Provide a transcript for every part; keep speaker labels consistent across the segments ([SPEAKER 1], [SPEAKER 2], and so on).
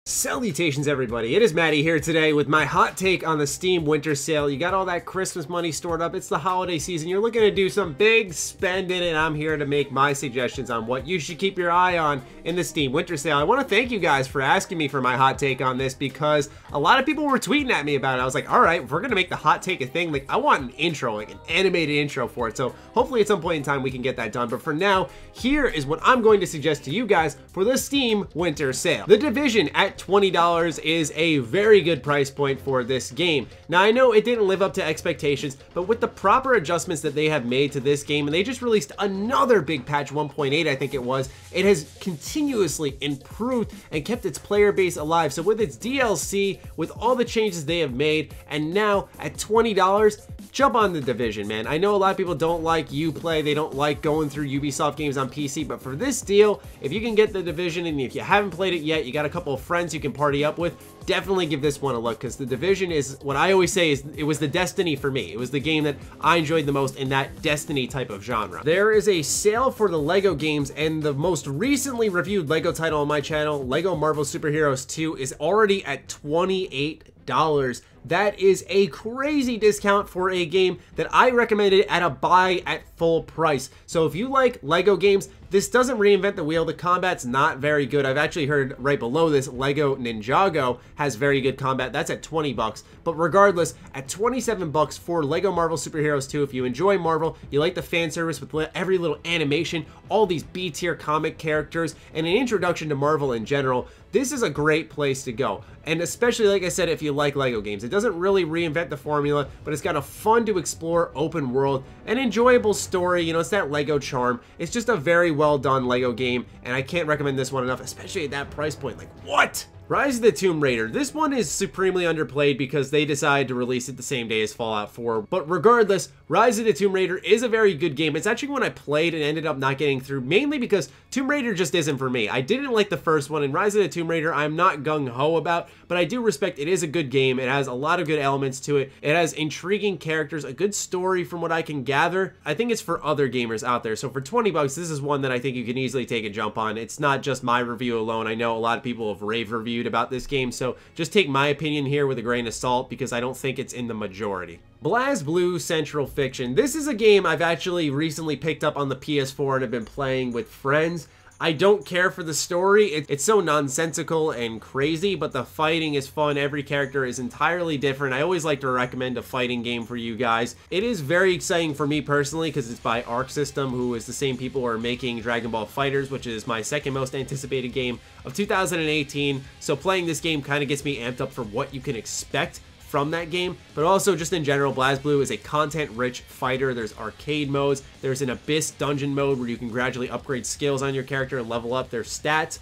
[SPEAKER 1] Salutations everybody, it is Matty here today with my hot take on the Steam winter sale. You got all that Christmas money stored up, it's the holiday season, you're looking to do some big spending, and I'm here to make my suggestions on what you should keep your eye on in the Steam winter sale. I want to thank you guys for asking me for my hot take on this because a lot of people were tweeting at me about it. I was like, alright, if we're gonna make the hot take a thing, like I want an intro, like an animated intro for it, so hopefully at some point in time we can get that done. But for now, here is what I'm going to suggest to you guys for the Steam winter sale. The Division at $20 is a very good price point for this game. Now I know it didn't live up to expectations, but with the proper adjustments that they have made to this game, and they just released another big patch, 1.8 I think it was, it has continuously improved and kept its player base alive. So with its DLC, with all the changes they have made, and now at $20, jump on the Division, man. I know a lot of people don't like Uplay, they don't like going through Ubisoft games on PC, but for this deal, if you can get the Division, and if you haven't played it yet, you got a couple of friends you can party up with, definitely give this one a look, because the Division is what I always say is it was the Destiny for me. It was the game that I enjoyed the most in that Destiny type of genre. There is a sale for the LEGO games, and the most recently reviewed LEGO title on my channel, LEGO Marvel Super Heroes 2, is already at $28. That is a crazy discount for a game that I recommended at a buy at full price. So if you like LEGO games, this doesn't reinvent the wheel. The combat's not very good. I've actually heard right below this, LEGO Ninjago has very good combat. That's at 20 bucks. But regardless, at 27 bucks for LEGO Marvel Super Heroes 2, if you enjoy Marvel, you like the fan service with every little animation, all these B-tier comic characters, and an introduction to Marvel in general, this is a great place to go. And especially, like I said, if you like LEGO games. It doesn't really reinvent the formula, but it's got a fun to explore open world, an enjoyable story, you know, it's that LEGO charm. It's just a very well done LEGO game, and I can't recommend this one enough, especially at that price point. Like, what? Rise of the Tomb Raider. This one is supremely underplayed because they decided to release it the same day as Fallout 4. But regardless, Rise of the Tomb Raider is a very good game. It's actually one I played and ended up not getting through, mainly because Tomb Raider just isn't for me. I didn't like the first one, and Rise of the Tomb Raider I'm not gung-ho about, but I do respect it is a good game. It has a lot of good elements to it. It has intriguing characters, a good story from what I can gather. I think it's for other gamers out there. So for 20 bucks, this is one that I think you can easily take a jump on. It's not just my review alone. I know a lot of people have rave reviewed about this game, so just take my opinion here with a grain of salt because I don't think it's in the majority. BlazBlue Central Fiction. This is a game I've actually recently picked up on the PS4 and have been playing with friends. I don't care for the story. It's so nonsensical and crazy, but the fighting is fun. Every character is entirely different. I always like to recommend a fighting game for you guys. It is very exciting for me personally because it's by Arc System, who is the same people who are making Dragon Ball FighterZ, which is my second most anticipated game of 2018. So playing this game kind of gets me amped up for what you can expect from that game, but also just in general, BlazBlue is a content-rich fighter. There's arcade modes, there's an Abyss dungeon mode where you can gradually upgrade skills on your character and level up their stats.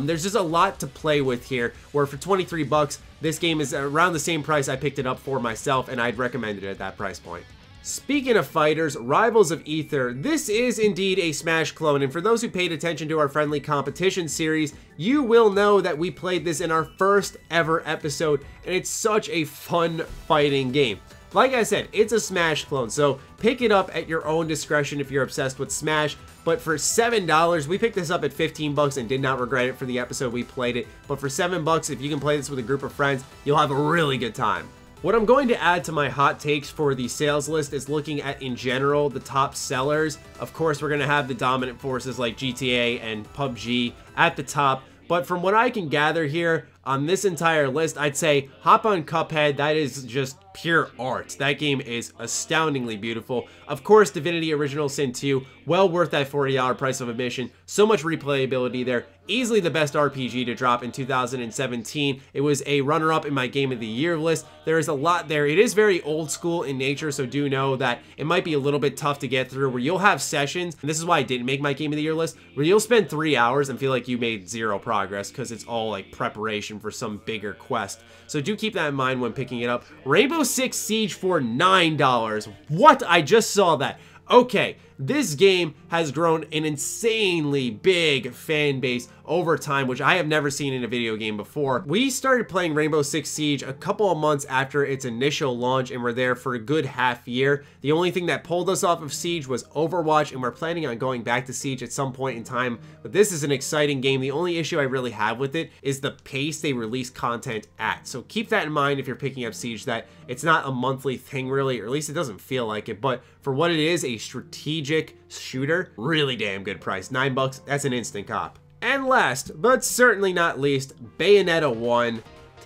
[SPEAKER 1] There's just a lot to play with here, where for 23 bucks, this game is around the same price I picked it up for myself, and I'd recommend it at that price point. Speaking of fighters, Rivals of Aether, this is indeed a Smash clone, and for those who paid attention to our friendly competition series, you will know that we played this in our first ever episode, and it's such a fun fighting game. Like I said, it's a Smash clone, so pick it up at your own discretion if you're obsessed with Smash, but for $7, we picked this up at 15 bucks and did not regret it for the episode we played it, but for 7 bucks, if you can play this with a group of friends, you'll have a really good time. What I'm going to add to my hot takes for the sales list is looking at, in general, the top sellers. Of course, we're going to have the dominant forces like GTA and PUBG at the top, but from what I can gather here on this entire list, I'd say hop on Cuphead. That is just pure art. That game is astoundingly beautiful. Of course, Divinity Original Sin 2, well worth that $40 price of admission. So much replayability there. Easily the best RPG to drop in 2017. It was a runner-up in my Game of the Year list. There is a lot there. It is very old school in nature, so do know that it might be a little bit tough to get through, where you'll have sessions, and this is why I didn't make my Game of the Year list, where you'll spend 3 hours and feel like you made zero progress because it's all like preparation for some bigger quest. So do keep that in mind when picking it up. Rainbow Six Siege for $9. What? I just saw that. Okay, this game has grown an insanely big fan base over time, which I have never seen in a video game before. We started playing Rainbow Six Siege a couple of months after its initial launch and were there for a good half year. The only thing that pulled us off of Siege was Overwatch, and we're planning on going back to Siege at some point in time, but this is an exciting game. The only issue I really have with it is the pace they release content at. So keep that in mind if you're picking up Siege, that it's not a monthly thing really, or at least it doesn't feel like it, but for what it is, a strategic shooter, really damn good price. $9, that's an instant cop. And last, but certainly not least, Bayonetta 1,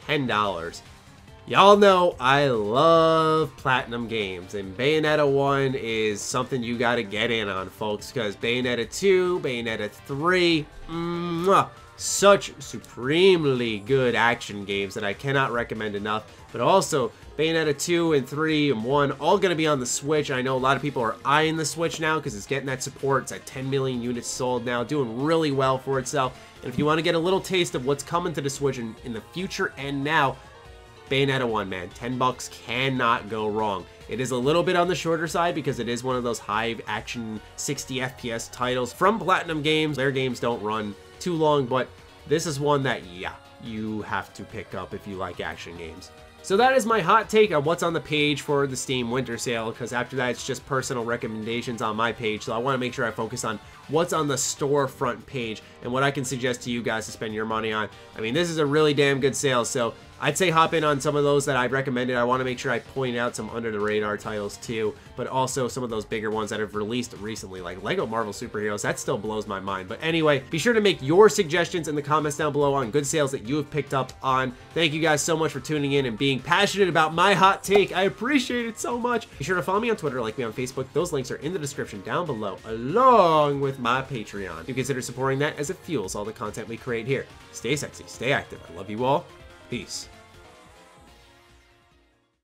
[SPEAKER 1] $10. Y'all know I love Platinum games, and Bayonetta 1 is something you gotta get in on, folks, because Bayonetta 2, Bayonetta 3, such supremely good action games that I cannot recommend enough. But also, Bayonetta 2 and 3 and 1 all going to be on the Switch. I know a lot of people are eyeing the Switch now because it's getting that support. It's at 10 million units sold now, doing really well for itself. And if you want to get a little taste of what's coming to the Switch in the future and now, Bayonetta 1, man, $10 cannot go wrong. It is a little bit on the shorter side because it is one of those high action 60 FPS titles from Platinum Games. Their games don't run too long, but this is one that, yeah, you have to pick up if you like action games. So that is my hot take on what's on the page for the Steam Winter Sale, because after that it's just personal recommendations on my page, so I want to make sure I focus on what's on the storefront page and what I can suggest to you guys to spend your money on. I mean, this is a really damn good sale, so I'd say hop in on some of those that I've recommended. I want to make sure I point out some under-the-radar titles too, but also some of those bigger ones that have released recently, like Lego Marvel Superheroes. That still blows my mind. But anyway, be sure to make your suggestions in the comments down below on good sales that you have picked up on. Thank you guys so much for tuning in and being passionate about my hot take. I appreciate it so much. Be sure to follow me on Twitter, like me on Facebook. Those links are in the description down below, along with my Patreon. You consider supporting that as it fuels all the content we create here. Stay sexy, stay active. I love you all. Peace.